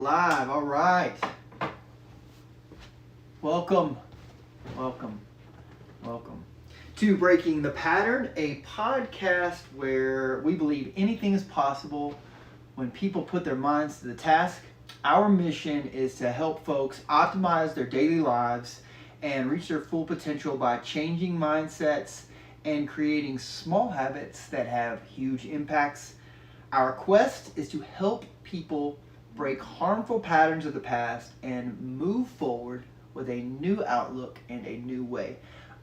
Live, all right. Welcome to Breaking the Pattern, a podcast where we believe anything is possible when people put their minds to the task. Our mission is to help folks optimize their daily lives and reach their full potential by changing mindsets and creating small habits that have huge impacts. Our quest is to help people break harmful patterns of the past and move forward with a new outlook and a new way.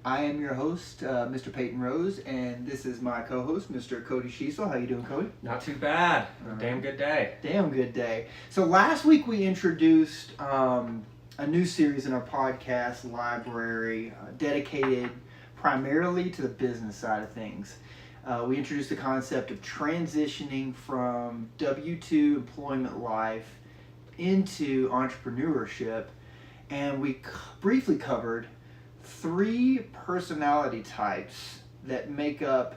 I am your host, Mr. Peyton Rose, and this is my co-host, Mr. Cody Sheasel. How you doing, Cody? Not too bad. Damn good day. Damn good day. So last week we introduced a new series in our podcast library dedicated primarily to the business side of things. We introduced the concept of transitioning from W-2 employment life into entrepreneurship, and we briefly covered 3 personality types that make up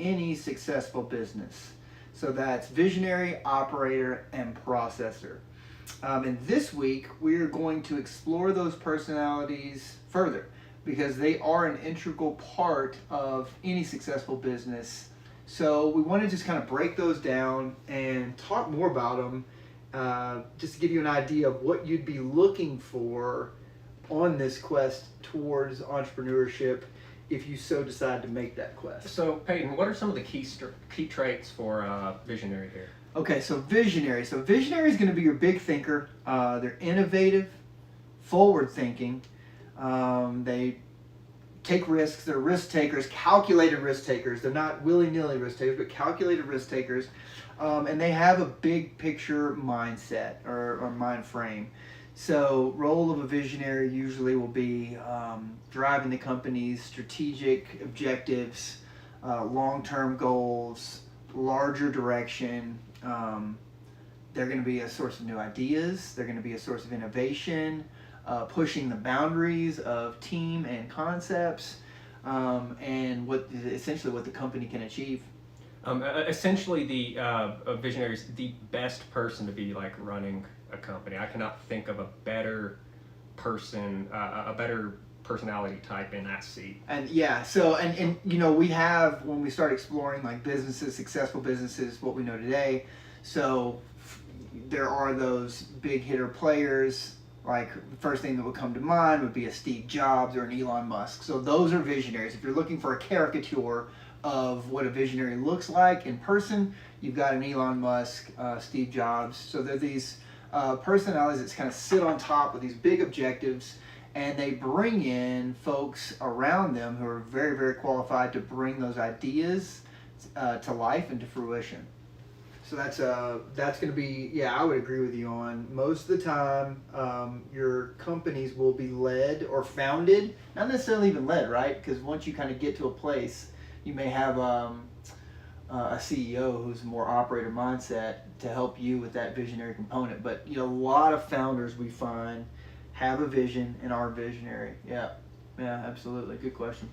any successful business. So that's visionary, operator, and processor. And this week we're going to explore those personalities further, because they are an integral part of any successful business. So we want to just kind of break those down and talk more about them, just to give you an idea of what you'd be looking for on this quest towards entrepreneurship if you so decide to make that quest. So Peyton, what are some of the key traits for visionary here? Okay, so visionary. So visionary is going to be your big thinker. They're innovative, forward-thinking. They take risks. They're risk takers, calculated risk takers. They're not willy-nilly risk takers, but calculated risk takers. And they have a big picture mindset or mind frame. So role of a visionary usually will be driving the company's strategic objectives, long-term goals, larger direction. They're going to be a source of new ideas. They're going to be a source of innovation. Pushing the boundaries of team and concepts, and essentially what the company can achieve. Essentially, the visionary is the best person to be like running a company. I cannot think of a better person, a better personality type in that seat. And yeah, so and you know, we have, when we start exploring like businesses, successful businesses, what we know today. So there are those big hitter players. Like the first thing that would come to mind would be a Steve Jobs or an Elon Musk. So those are visionaries. If you're looking for a caricature of what a visionary looks like in person, you've got an Elon Musk, Steve Jobs. So they're these personalities that kind of sit on top of these big objectives, and they bring in folks around them who are very, very qualified to bring those ideas to life and to fruition. So that's going to be, yeah, I would agree with you on most of the time your companies will be led or founded, not necessarily even led, right? Because once you kind of get to a place, you may have a CEO who's a more operator mindset to help you with that visionary component. But you know, a lot of founders we find have a vision and are visionary. Yeah, absolutely. Good question.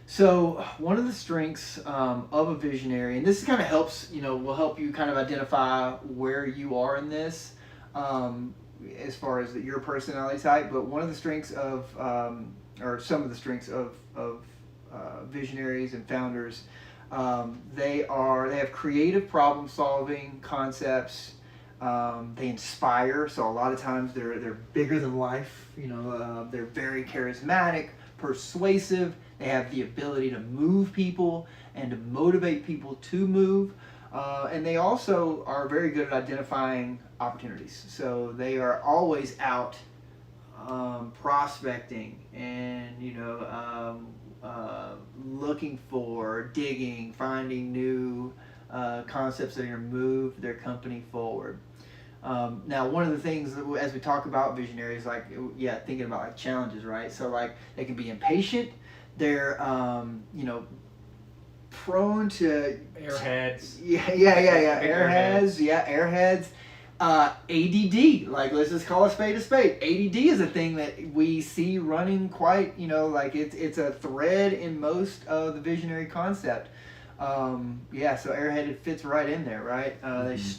So one of the strengths of a visionary, and this kind of helps, you know, will help you kind of identify where you are in this as far as your personality type. But one of the strengths of, or some of the strengths of visionaries and founders, they have creative problem solving concepts. They inspire. So a lot of times they're bigger than life. You know, they're very charismatic, persuasive. They have the ability to move people and to motivate people to move. And they also are very good at identifying opportunities. So they are always out prospecting and, you know, looking for, digging, finding new concepts that are going to move their company forward. Now, one of the things that, as we talk about visionaries, like, yeah, thinking about like challenges, right? So like they can be impatient. They're, you know, prone to Airheads. Airheads. Airheads. ADD, like let's just call a spade a spade. ADD is a thing that we see running quite, you know, like it's a thread in most of the visionary concept. Yeah, so airheaded fits right in there, right?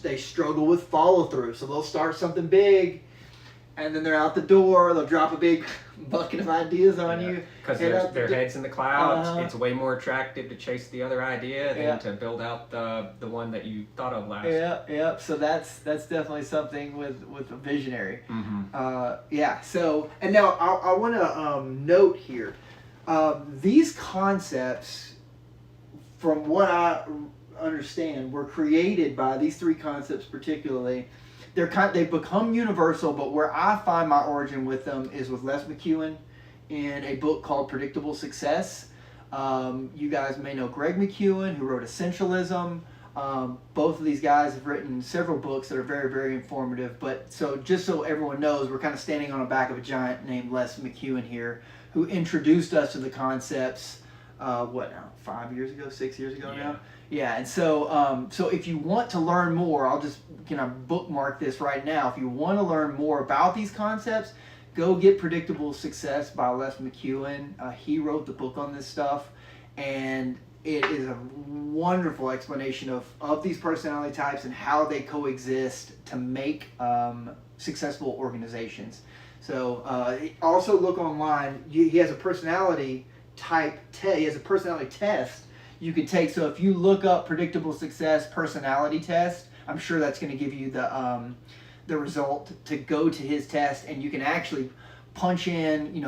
They struggle with follow through, so they'll start something big, and then they're out the door. They'll drop a big bucket of ideas on you because their heads in the clouds. It's way more attractive to chase the other idea than to build out the one that you thought of last. Yeah. So that's definitely something with a visionary. Yeah. So and now I want to note here, these concepts, from what I understand, were created by these three concepts particularly. They've become universal, but where I find my origin with them is with Les McEwen in a book called Predictable Success. You guys may know Greg McEwen, who wrote Essentialism. Both of these guys have written several books that are very, very informative. But so just so everyone knows, we're kind of standing on the back of a giant named Les McEwen here, who introduced us to the concepts, 5 years ago, 6 years ago now? Yeah, and so so if you want to learn more, I'll just bookmark this right now. If you want to learn more about these concepts, go get Predictable Success by Les McEwen. He wrote the book on this stuff, and it is a wonderful explanation of these personality types and how they coexist to make successful organizations. So also look online. He has a personality type he has a personality test you can take. So if you look up Predictable Success personality test, I'm sure that's going to give you the result to go to his test, and you can actually punch in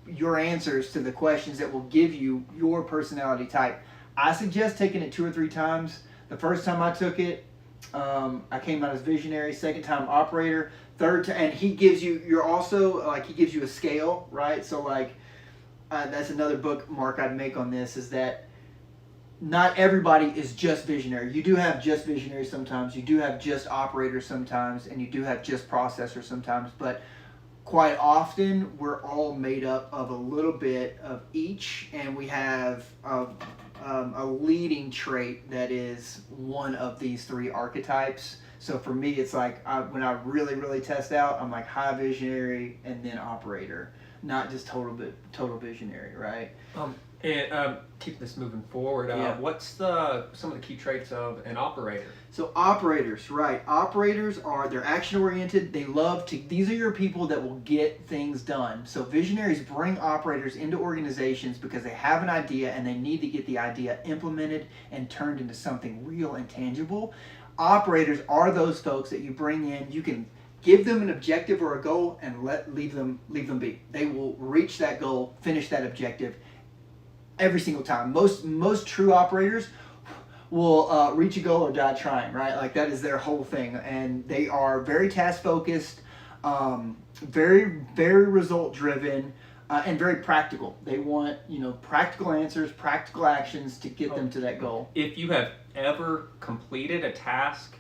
your answers to the questions that will give you your personality type. I suggest taking it 2 or 3 times. The first time I took it, I came out as visionary. Second time, operator. Third time, and he gives you he gives you a scale, right? So that's another bookmark I'd make on this, is that not everybody is just visionary. You do have just visionaries sometimes, you do have just operators sometimes, and you do have just processors sometimes, but quite often we're all made up of a little bit of each, and we have a leading trait that is one of these 3 archetypes. So for me, it's when I really, really test out, I'm like high visionary and then operator, not just total visionary, right? And keep this moving forward. What's some of the key traits of an operator? So operators, right? Operators they're action oriented. They love to. These are your people that will get things done. So visionaries bring operators into organizations because they have an idea and they need to get the idea implemented and turned into something real and tangible. Operators are those folks that you bring in. You can give them an objective or a goal and leave them be. They will reach that goal, finish that objective every single time. Most true operators will reach a goal or die trying, right? That is their whole thing, and they are very task focused, very, very result driven, and very practical. They want practical answers, practical actions to get them to that goal. If you have ever completed a task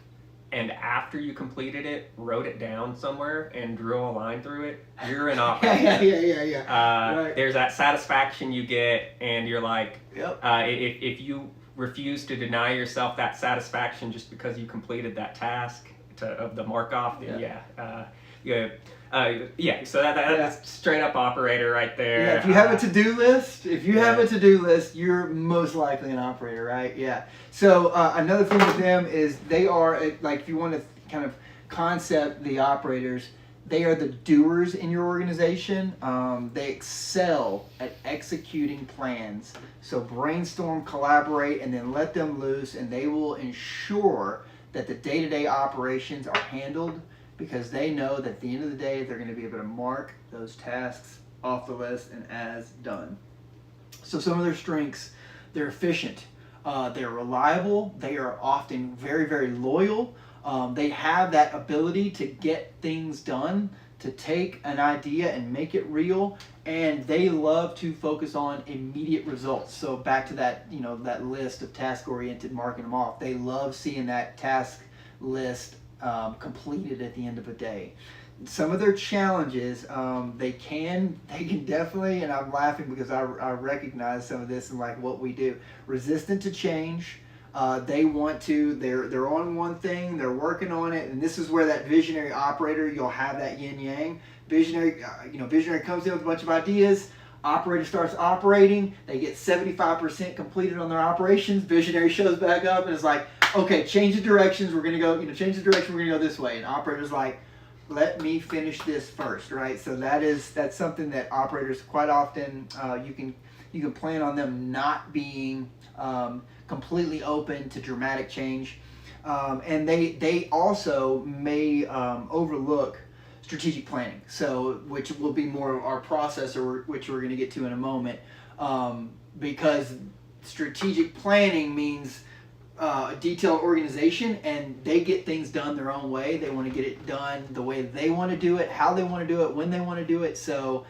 and after you completed it, wrote it down somewhere and drew a line through it, you're an operator. Yeah. Right. There's that satisfaction you get, and you're like, yep. If you refuse to deny yourself that satisfaction just because you completed that task of the mark off, so that's straight up operator right there. Yeah, if you have a to-do list, you're most likely an operator, right? Yeah. So another thing with them is they are, if you want to kind of concept the operators, they are the doers in your organization. They excel at executing plans. So brainstorm, collaborate, and then let them loose, and they will ensure that the day-to-day operations are handled, because they know that at the end of the day, they're going to be able to mark those tasks off the list and as done. So some of their strengths, they're efficient, they're reliable, they are often very, very loyal. They have that ability to get things done, to take an idea and make it real, and they love to focus on immediate results. So back to that, that list of task-oriented, marking them off. They love seeing that task list completed at the end of a day. Some of their challenges, they can definitely, and I'm laughing because I recognize some of this in what we do. Resistant to change. They want to. They're on one thing. They're working on it, and this is where that visionary operator. You'll have that yin yang. Visionary, visionary comes in with a bunch of ideas. Operator starts operating. They get 75% completed on their operations. Visionary shows back up and is like, okay, change the directions. We're gonna go. Change the direction. We're gonna go this way. And operator's like, let me finish this first, right? So that's something that operators quite often you can plan on them not being completely open to dramatic change, and they also may overlook strategic planning. So which will be more of our processor, which we're going to get to in a moment, because strategic planning means detailed organization, and they get things done their own way. They want to get it done the way they want to do it, how they want to do it, when they want to do it. So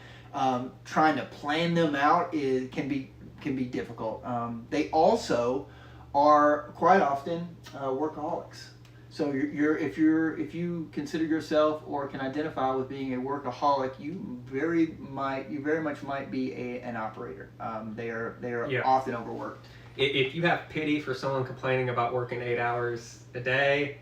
trying to plan them out can be difficult. They also are quite often workaholics. So if you consider yourself or can identify with being a workaholic, you very much might be an operator. They are often overworked. If you have pity for someone complaining about working 8 hours a day,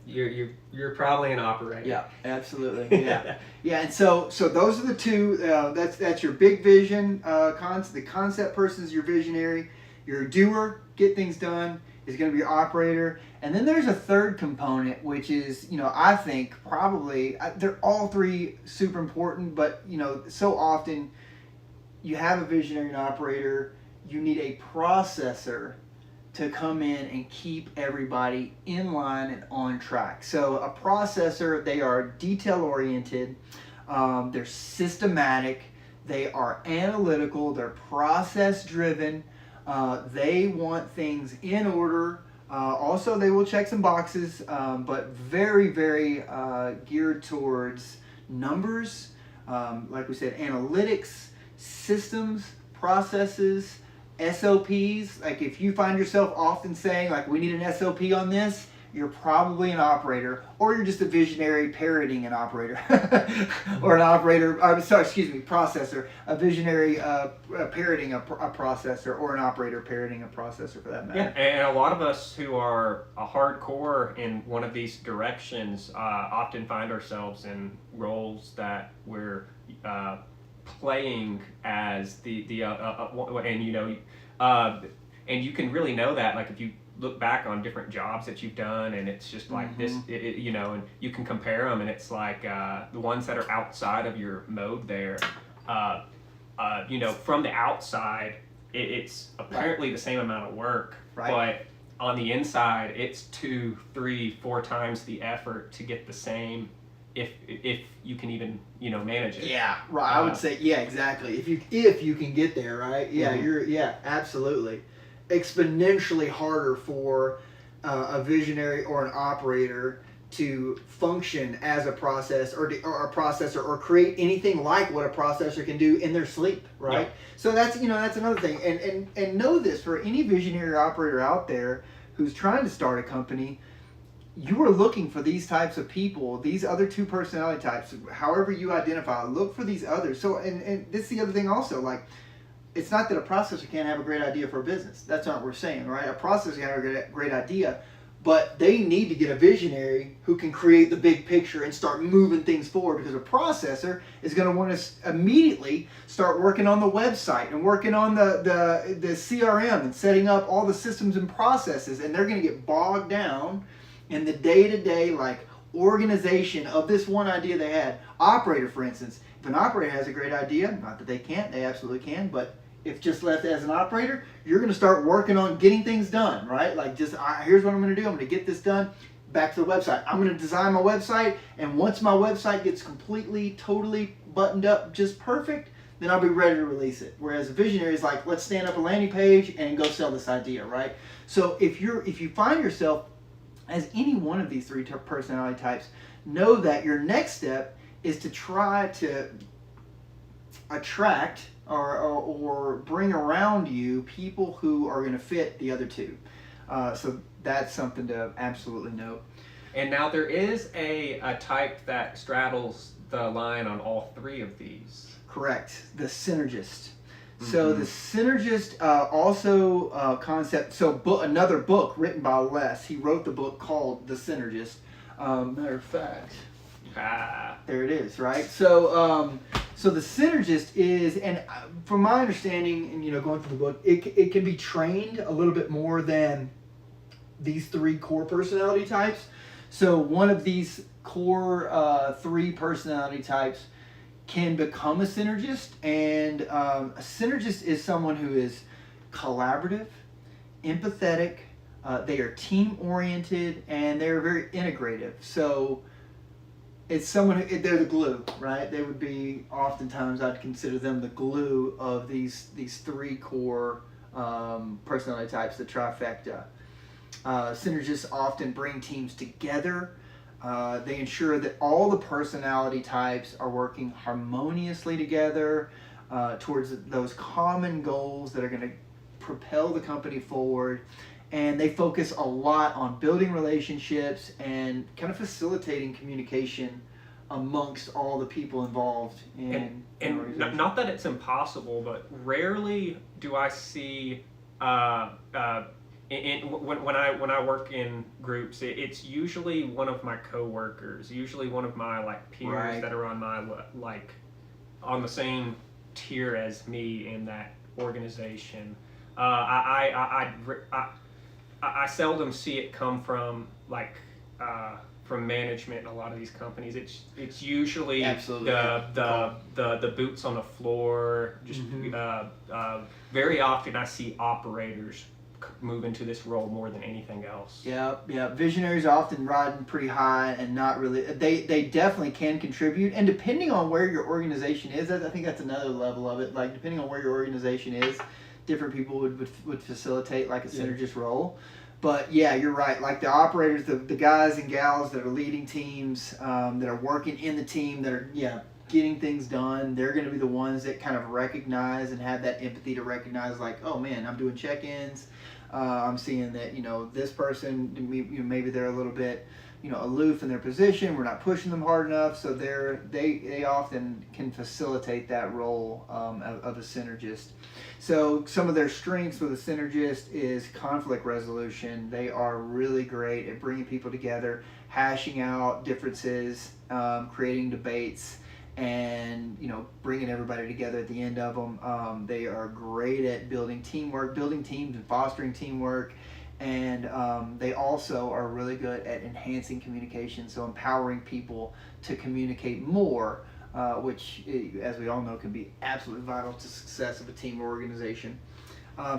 you're probably an operator. Yeah, absolutely. Yeah, yeah. And so those are the two. That's your big vision. The concept person is your visionary. Your doer, get things done, is going to be your operator. And then there's a third component, which is, I think probably they're all three super important, but so often you have a visionary and operator. You need a processor to come in and keep everybody in line and on track. So a processor, they are detail oriented, they're systematic, they are analytical, they're process driven, they want things in order. Also, they will check some boxes, but very, very geared towards numbers, like we said, analytics, systems, processes, SOPs. Like if you find yourself often saying like we need an SOP on this, you're probably an operator, or you're just a visionary parroting an operator, or an operator. Processor. A visionary parroting a processor, or an operator parroting a processor for that matter. Yeah, and a lot of us who are a hardcore in one of these directions often find ourselves in roles that we're playing as and you can really know that, like if you look back on different jobs that you've done, and it's just like this, and you can compare them, and it's like the ones that are outside of your mode there, from the outside, it's apparently the same amount of work, but on the inside, it's 2, 3, 4 times the effort to get the same. If you can even manage it. Yeah, right. I would say exactly. If you can get there, right? Yeah, absolutely. Exponentially harder for a visionary or an operator to function as a process or a processor or create anything like what a processor can do in their sleep, right? Yeah. So that's that's another thing. And know this, for any visionary operator out there who's trying to start a company, you are looking for these types of people, these other two personality types, however you identify, look for these others. So, and this is the other thing also, like, it's not that a processor can't have a great idea for a business. That's not what we're saying, right? A processor can have a great idea, but they need to get a visionary who can create the big picture and start moving things forward, because a processor is going to want to immediately start working on the website and working on the CRM and setting up all the systems and processes, and they're going to get bogged down in the day-to-day organization of this one idea they had. Operator, for instance, if an operator has a great idea, not that they can't, they absolutely can, but if just left as an operator, you're going to start working on getting things done, right? Like here's what I'm going to do. I'm going to get this done. Back to the website. I'm going to design my website, and once my website gets completely, totally buttoned up, just perfect, then I'll be ready to release it. Whereas a visionary is like, let's stand up a landing page and go sell this idea, right? So if you find yourself as any one of these three personality types, know that your next step is to try to attract or bring around you people who are going to fit the other two. So that's something to absolutely note. And now there is a type that straddles the line on all three of these. Correct. The synergist. So the synergist also concept. So another book written by Les. He wrote the book called The Synergist. Matter of fact, there it is. Right. So So the synergist is, and from my understanding, and going through the book, it can be trained a little bit more than these 3 core personality types. So one of these core 3 personality types can become a synergist, and a synergist is someone who is collaborative, empathetic, they are team oriented, and they're very integrative. So it's someone who, they're the glue, right? They would be, oftentimes I'd consider them the glue of these 3 core personality types, the trifecta. Synergists often bring teams together. They ensure that all the personality types are working harmoniously together towards those common goals that are going to propel the company forward. And they focus a lot on building relationships and kind of facilitating communication amongst all the people involved in an organization. Not that it's impossible, but rarely do I see when I work in groups, it's usually one of my coworkers, usually one of my peers Right. that are on my on the same tier as me in that organization. I seldom see it come from from management in a lot of these companies. It's usually Absolutely. the boots on the floor. Just very often I see operators move into this role more than anything else. Yeah. Visionaries are often riding pretty high and not really. They definitely can contribute, and depending on where your organization is, I think that's another level of it. Like depending on where your organization is, different people would facilitate like a synergist role. But yeah, you're right. Like the operators, the guys and gals that are leading teams, that are working in the team, that are getting things done, they're going to be the ones that kind of recognize and have that empathy to recognize, like, oh man, I'm doing check-ins. I'm seeing that this person, maybe they're a little bit aloof in their position. We're not pushing them hard enough, so they often can facilitate that role of a synergist. So some of their strengths with a synergist is conflict resolution. They are really great at bringing people together, hashing out differences, creating debates, and bringing everybody together at the end of them. They are great at building teamwork, building teams and fostering teamwork, and they also are really good at enhancing communication, so empowering people to communicate more, which, as we all know, can be absolutely vital to success of a team or organization.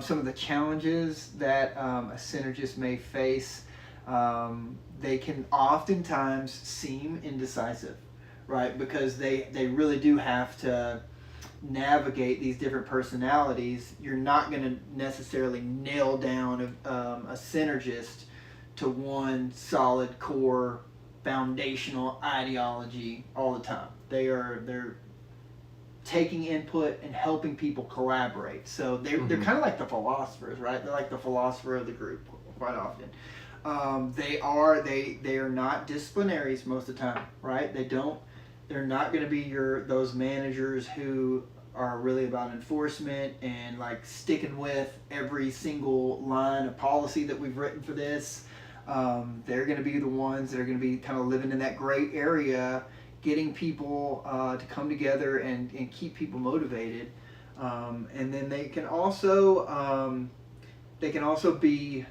Some of the challenges that a synergist may face, they can oftentimes seem indecisive, right? Because they really do have to navigate these different personalities. You're not going to necessarily nail down a synergist to one solid core foundational ideology all the time. They're taking input and helping people collaborate. So they're kind of like the philosophers, right? They're like the philosopher of the group quite often. They are not disciplinaries most of the time, right? They're not going to be those managers who are really about enforcement and like sticking with every single line of policy that we've written for this. They're going to be the ones that are going to be kind of living in that gray area, getting people to come together and keep people motivated. And then they can also be,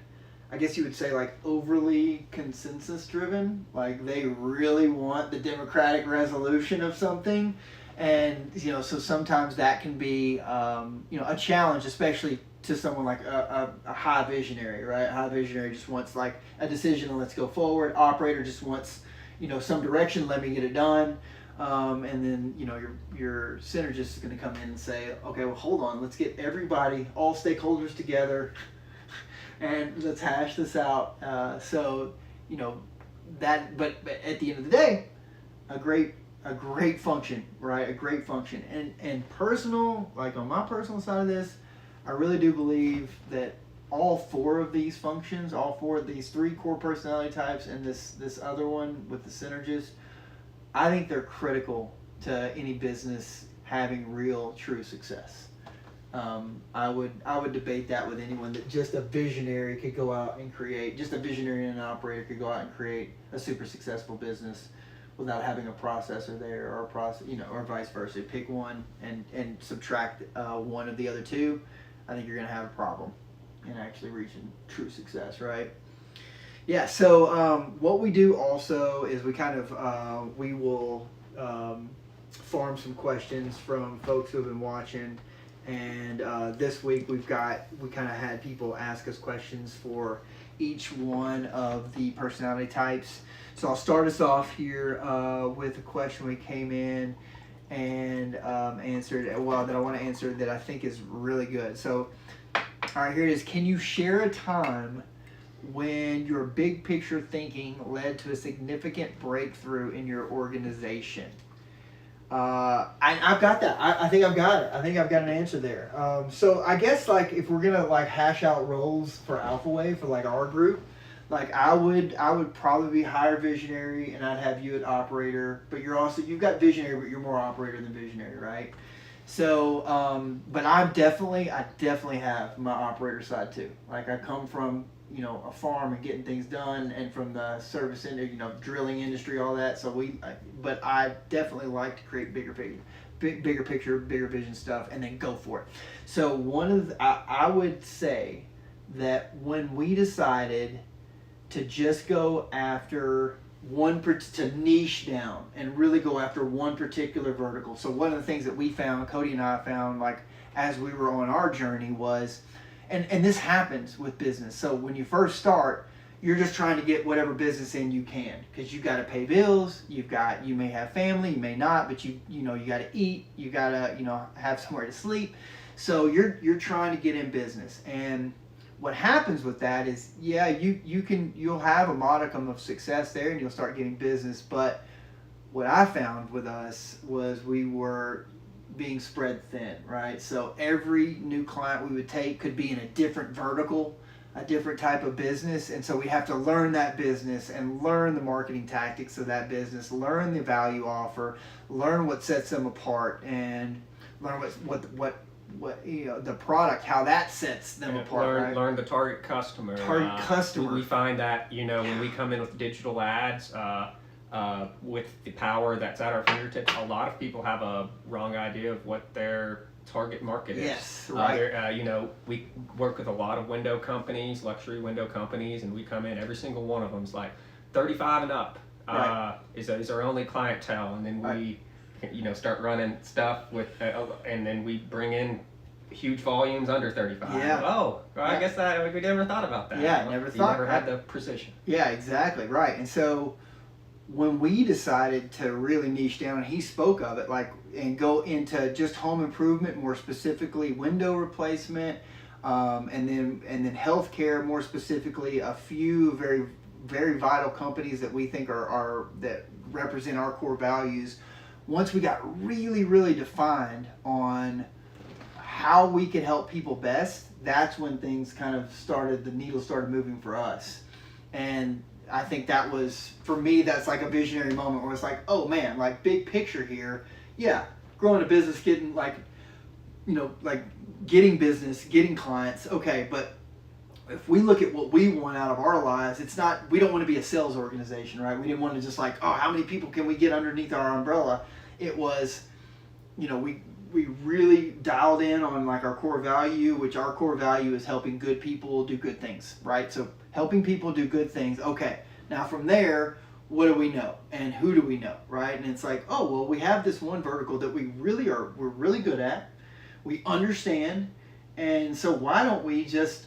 I guess you would say, like overly consensus driven. Like they really want the democratic resolution of something, and so sometimes that can be a challenge, especially to someone like a high visionary, right? A high visionary just wants like a decision and let's go forward. Operator just wants some direction, let me get it done. And then your synergist is going to come in and say, okay, well hold on, let's get everybody, all stakeholders together, and let's hash this out. But at the end of the day, a great function, right? A great function. And personal, like on my personal side of this, I really do believe that all 4 of these functions, all 4 of these 3 core personality types, and this other one with the synergist, I think they're critical to any business having real, true success. I would debate that with anyone that just a visionary could go out and create, just a visionary and an operator could go out and create a super successful business without having a processor there or a process, or vice versa. Pick one and subtract one of the other two. I think you're going to have a problem in actually reaching true success, right? Yeah. So what we do also is we kind of we will farm some questions from folks who have been watching. And this week we kind of had people ask us questions for each one of the personality types. So I'll start us off here with a question we came in and answered, that I want to answer that I think is really good. So, all right, here it is. Can you share a time when your big picture thinking led to a significant breakthrough in your organization? I've got that. I think I've got it. I think I've got an answer there. So I guess like if we're gonna like hash out roles for Alpha Wave for like our group, like I would probably be higher visionary and I'd have you at operator. But you've got visionary, but you're more operator than visionary, right? So, but I definitely have my operator side too. Like I come from a farm and getting things done, and from the service industry, drilling industry, all that. So but I definitely like to create bigger picture, bigger vision stuff, and then go for it. So I would say that when we decided to just go after to niche down and really go after one particular vertical. So one of the things that we found, Cody and I found, like as we were on our journey was, and this happens with business. So when you first start, you're just trying to get whatever business in you can, because you got to pay bills. You may have family, you may not, but you got to eat. You got to have somewhere to sleep. So you're trying to get in business. And what happens with that is, yeah, you'll have a modicum of success there, and you'll start getting business. But what I found with us was we were being spread thin, right? So every new client we would take could be in a different vertical, a different type of business, and so we have to learn that business and learn the marketing tactics of that business, learn the value offer, learn what sets them apart, and learn what the product, how that sets them apart. Learn the target customer. We find that when we come in with digital ads. With the power that's at our fingertips, a lot of people have a wrong idea of what their target market is. Yes, right. We work with a lot of window companies, luxury window companies, and we come in, every single one of them is like 35 and up is our only clientele, and then we start running stuff with, and then we bring in huge volumes under 35. Yeah. Oh, well, I guess we never thought about that. Yeah, never had the precision. Yeah, exactly, right. And so when we decided to really niche down, and he spoke of it, and go into just home improvement, more specifically window replacement, and then healthcare, more specifically, a few very, very vital companies that we think are that represent our core values. Once we got really, really defined on how we could help people best, that's when things kind of the needle started moving for us. And I think that was, for me, that's like a visionary moment where it's like, oh man, like big picture here. Yeah, growing a business, getting getting business, getting clients. Okay, but if we look at what we want out of our lives, we don't want to be a sales organization, right? We didn't want to just like, oh, how many people can we get underneath our umbrella? It was, we really dialed in on like our core value, which our core value is helping good people do good things, right? So helping people do good things. Okay, now from there, what do we know and who do we know, right? And it's like, oh, well, we have this one vertical that we're really good at, we understand, and so why don't we just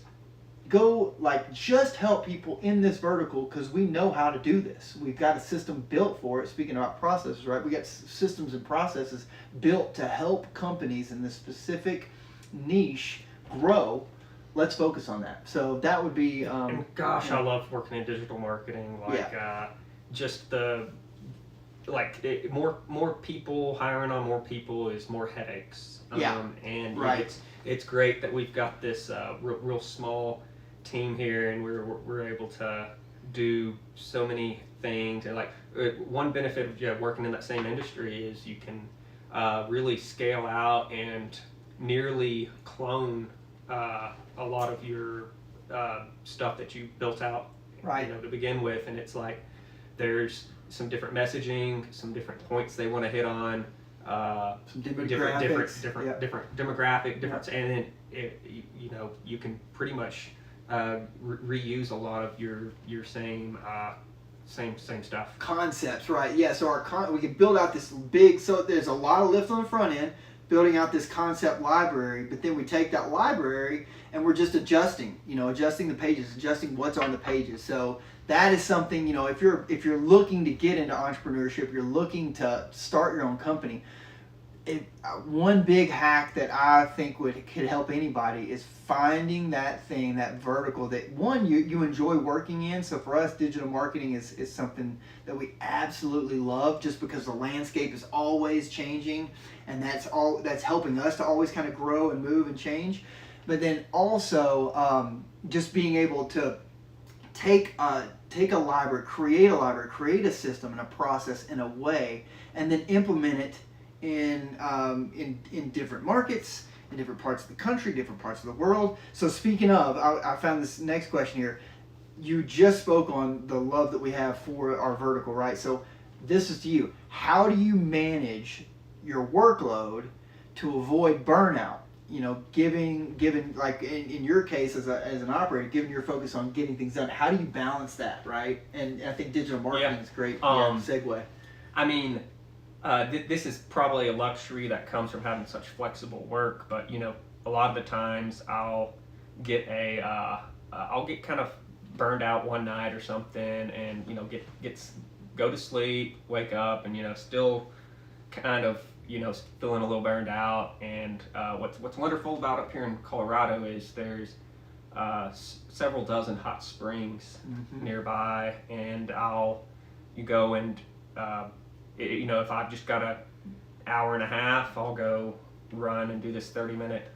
go just help people in this vertical, because we know how to do this. We've got a system built for it. Speaking about processes, right? We got systems and processes built to help companies in this specific niche grow. Let's focus on that. So that would be. And gosh, I love working in digital marketing. Just the more people, hiring on more people is more headaches. And right. It's great that we've got this real small team here, and we're able to do so many things. And one benefit of working in that same industry is you can really scale out and nearly clone a lot of your stuff that you built out, right, to begin with. And it's like there's some different messaging, some different points they want to hit on, Some different demographics. different demographic, different, and then you know, you can pretty much reuse a lot of your same stuff. Concepts, right? Yeah. So we can build out this big. So there's a lot of lift on the front end, building out this concept library. But then we take that library and we're just adjusting. You know, adjusting the pages, adjusting what's on the pages. So that is something. You know, if you're looking to get into entrepreneurship, you're looking to start your own company. One big hack that I think could help anybody is finding that thing, that vertical that one you enjoy working in. So for us, digital marketing is something that we absolutely love, just because the landscape is always changing, and that's helping us to always kind of grow and move and change. But then also just being able to take a library, create a system and a process in a way, and then implement it in different markets, in different parts of the country, different parts of the world. So speaking of, I found this next question here. You just spoke on the love that we have for our vertical, right? So this is to you. How do you manage your workload to avoid burnout? You know, given like in your case as an operator, given your focus on getting things done, how do you balance that, right? And I think digital marketing is great. Segue. I mean, this is probably a luxury that comes from having such flexible work, but you know, a lot of the times I'll get kind of burned out one night or something, and you know, go to sleep, wake up, and you know, still kind of, you know, feeling a little burned out. And what's wonderful about up here in Colorado is there's several dozen hot springs nearby, and you go and you know, if I've just got an hour and a half, I'll go run and do this 30-minute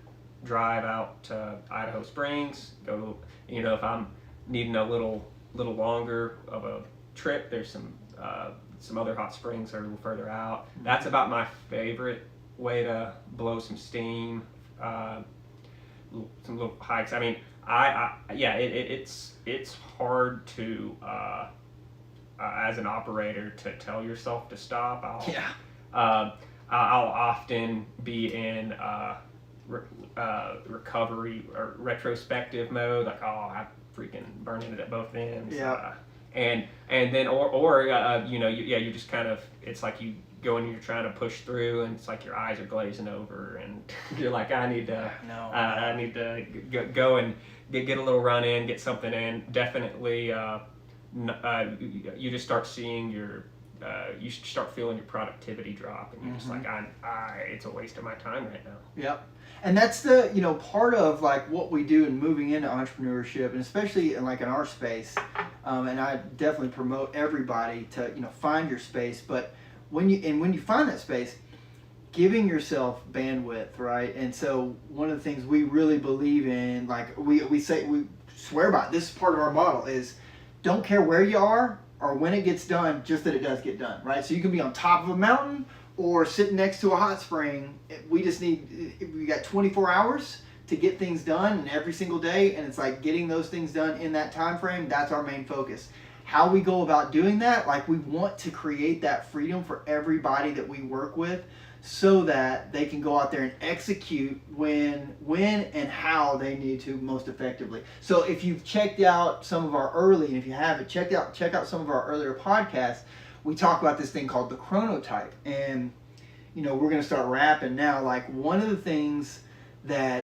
drive out to Idaho Springs. Go, you know, if I'm needing a little longer of a trip, there's some other hot springs that are a little further out. That's about my favorite way to blow some steam. Some little hikes. I mean, it's hard to as an operator to tell yourself to stop. I'll often be in recovery or retrospective mode, like, oh, I'm freaking burning it at both ends. And then you know, you just kind of, it's like you go and you're trying to push through, and it's like your eyes are glazing over, and you're like, I need to go and get a little run in, get something in. Definitely, you just start seeing you start feeling your productivity drop, and you're just like, it's a waste of my time right now. Yep. And that's the, you know, part of like what we do in moving into entrepreneurship, and especially in our space. And I definitely promote everybody to, you know, find your space. But when you find that space, giving yourself bandwidth, right? And so one of the things we really believe in, like we swear by, this is part of our model, is don't care where you are or when it gets done, just that it does get done, right? So you can be on top of a mountain or sitting next to a hot spring. We got 24 hours to get things done, and every single day, and it's like getting those things done in that time frame. That's our main focus. How we go about doing that, like, we want to create that freedom for everybody that we work with, so that they can go out there and execute when and how they need to most effectively. So if you've checked out some of our early, and if you haven't, check out some of our earlier podcasts, we talk about this thing called the chronotype. And, you know, we're going to start wrapping now. Like, one of the things that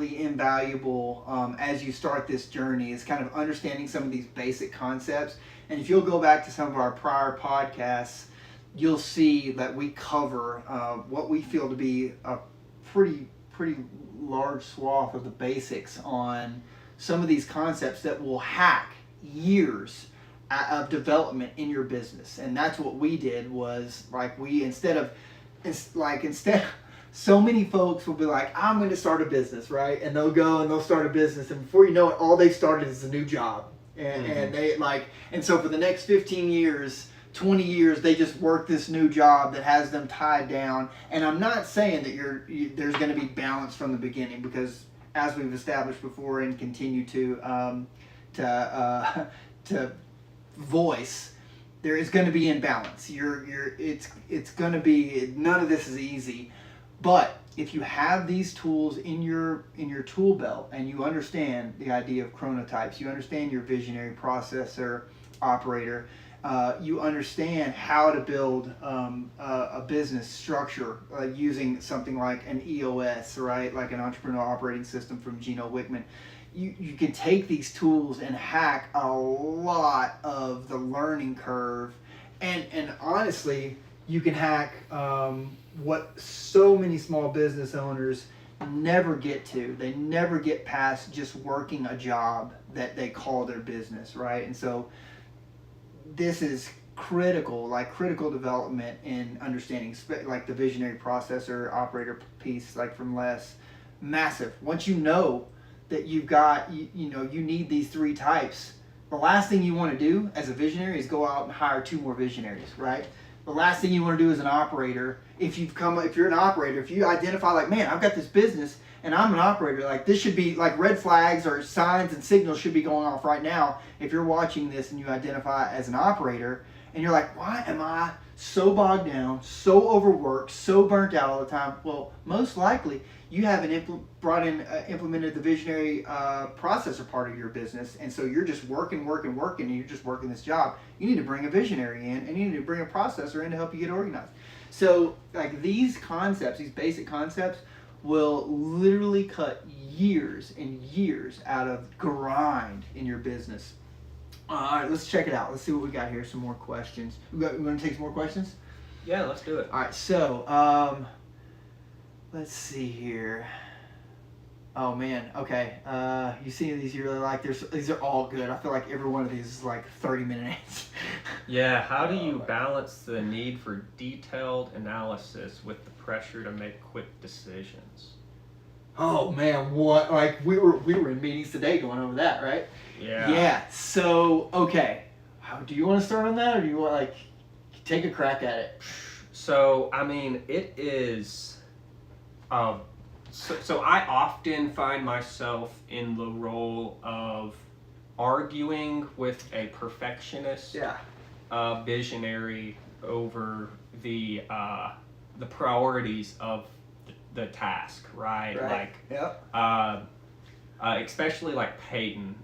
invaluable as you start this journey is kind of understanding some of these basic concepts. And if you'll go back to some of our prior podcasts, you'll see that we cover what we feel to be a pretty large swath of the basics on some of these concepts that will hack years of development in your business. And that's what we did, was like, we instead so many folks will be like, I'm going to start a business, right? And they'll go and they'll start a business, and before you know it, all they started is a new job. And so for the next 15 years, 20 years, they just work this new job that has them tied down. And I'm not saying that there's going to be balance from the beginning, because as we've established before and continue to voice, there is going to be imbalance. It's going to be, none of this is easy. But if you have these tools in your tool belt, and you understand the idea of chronotypes, you understand your visionary, processor, operator, you understand how to build a business structure using something like an EOS, right? Like an entrepreneurial operating system from Gino Wickman. You can take these tools and hack a lot of the learning curve, and honestly, you can hack what so many small business owners never get to. They never get past just working a job that they call their business, right? And so this is critical development in understanding, like the visionary, processor, operator piece, like from Les. Massive. Once you know that you've got, you need these three types, the last thing you want to do as a visionary is go out and hire 2 more visionaries, right? The last thing you want to do as an operator, if you're an operator, if you identify like, man, I've got this business and I'm an operator, like this should be like red flags or signs and signals should be going off right now. If you're watching this and you identify as an operator and you're like, why am I so bogged down, so overworked, so burnt out all the time? Well, most likely you haven't implemented the visionary processor part of your business, and so you're just working, and you're just working this job. You need to bring a visionary in, and you need to bring a processor in to help you get organized. So like these concepts, these basic concepts, will literally cut years and years out of grind in your business. All right, let's check it out. Let's see what we got here. Some more questions. We want to take some more questions? Yeah, let's do it. All right, so let's see here. Oh man, okay. You see these you really like? These are all good. I feel like every one of these is like 30 minutes. Yeah, how do you balance the need for detailed analysis with the pressure to make quick decisions? Oh man, what? Like we were in meetings today going over that, right? Yeah. Yeah. So okay, do you want to start on that, or do you want like take a crack at it? So I mean, it is. So I often find myself in the role of arguing with a perfectionist, visionary over the priorities of the task, right? Like, especially like Peyton,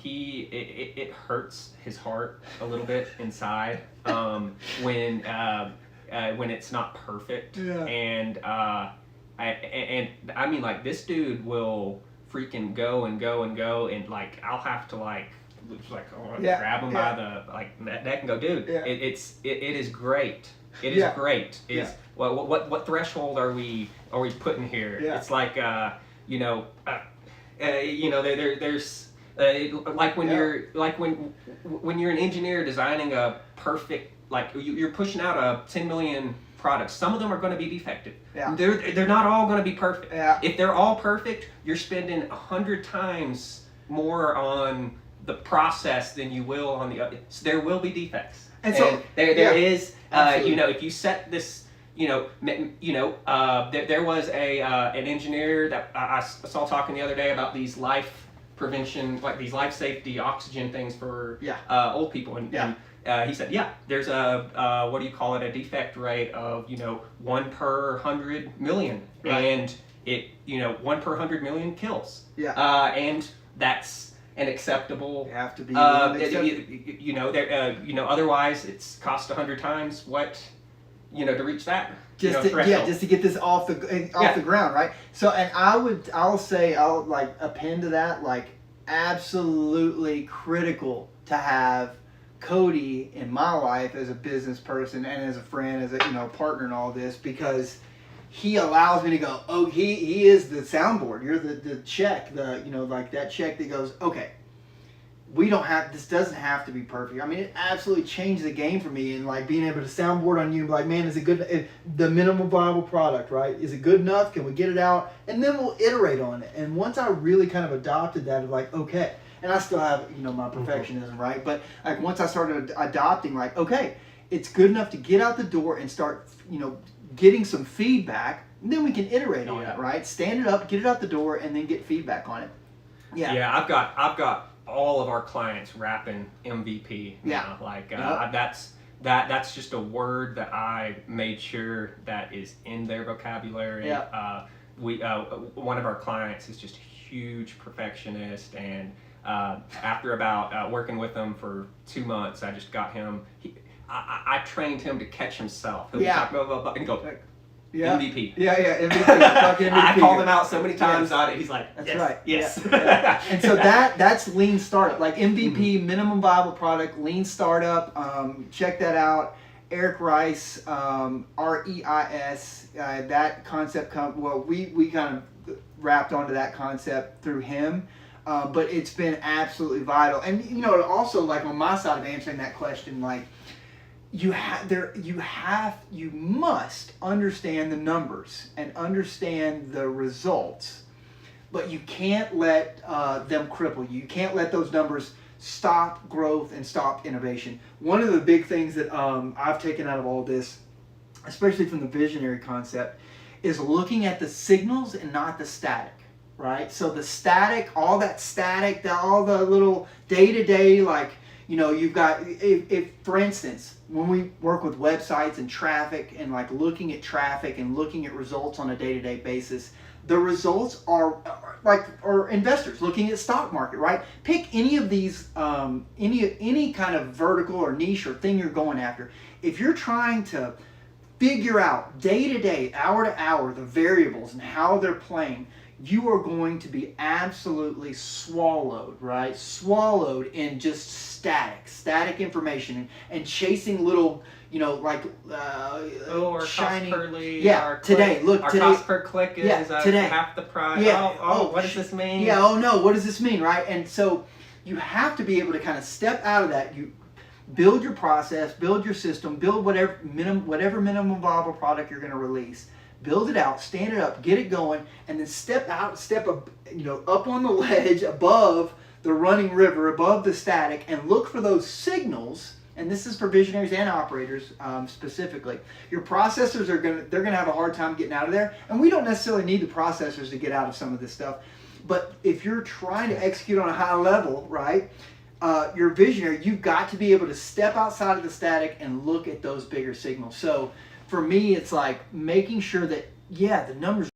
it hurts his heart a little bit inside when it's not perfect, and I mean, like, this dude will freaking go, and like I'll have to grab him by the neck and go, dude, it is great. It is great. What threshold are we putting here? It's like there's like when you're an engineer designing a perfect, like you're pushing out a 10 million products. Some of them are going to be defective. They're not all going to be perfect. If they're all perfect, you're spending 100 times more on the process than you will on the other. So there will be defects. And so there is, if you set this, there was an engineer that I saw talking the other day about these life prevention, like these life safety oxygen things for old people, and he said, there's a what do you call it, a defect rate of 1 per 100 million, and it 1 per 100 million kills, and that's an acceptable. You have to be. Otherwise it's cost 100 times what to reach that just threshold. just to get this off the ground, right? So, and I'll like append to that, like, absolutely critical to have Cody in my life as a business person and as a friend, as a partner in all this, because he allows me to go, oh, he is the soundboard. You're the check, like that check that goes, okay, this doesn't have to be perfect. I mean, it absolutely changed the game for me, and like being able to soundboard on you, like, man, is it good? The minimum viable product, right? Is it good enough? Can we get it out? And then we'll iterate on it. And once I really kind of adopted that, of like, okay, and I still have, my perfectionism, right? But like once I started adopting, like, okay, it's good enough to get out the door and start, getting some feedback, and then we can iterate on it, right? Stand it up, get it out the door, and then get feedback on it. Yeah. Yeah, I've got all of our clients rapping MVP now. Like that's just a word that I made sure that is in their vocabulary. Yeah. One of our clients is just a huge perfectionist, and after about working with him for 2 months, I just got him. I trained him to catch himself. He'll talk and go MVP. Yeah, MVP. I called him out so many times on it. He's like, that's yes, right. Yes. Yeah. And so that's lean startup, like MVP, minimum viable product, lean startup. Check that out. Eric Rice, REIS. That concept we kind of wrapped onto that concept through him. But it's been absolutely vital. And also, like, on my side of answering that question, like, you must understand the numbers and understand the results, but you can't let them cripple you. You can't let those numbers stop growth and stop innovation. One of the big things that I've taken out of all this, especially from the visionary concept, is looking at the signals and not the static. Right? So the static, all the little day-to-day, like, you've got, if for instance, when we work with websites and traffic and like looking at traffic and looking at results on a day-to-day basis, the results are investors looking at stock market, right? Pick any of these, any kind of vertical or niche or thing you're going after. If you're trying to figure out day-to-day, hour-to-hour, the variables and how they're playing, you are going to be absolutely swallowed, right? Swallowed in just static information and chasing little, our shiny. Cost per lead. Yeah. Our today, cost per click is today. half the price. Yeah. What does this mean? Yeah. Oh no. What does this mean, right? And so you have to be able to kind of step out of that. You build your process, build your system, build whatever minimum viable product you're going to release. Build it out, stand it up, get it going, and then step up, up on the ledge above the running river, above the static, and look for those signals. And this is for visionaries and operators specifically. Your processors they're gonna have a hard time getting out of there, and we don't necessarily need the processors to get out of some of this stuff. But if you're trying to execute on a high level, right, you're visionary, you've got to be able to step outside of the static and look at those bigger signals. So for me, it's like making sure that, the numbers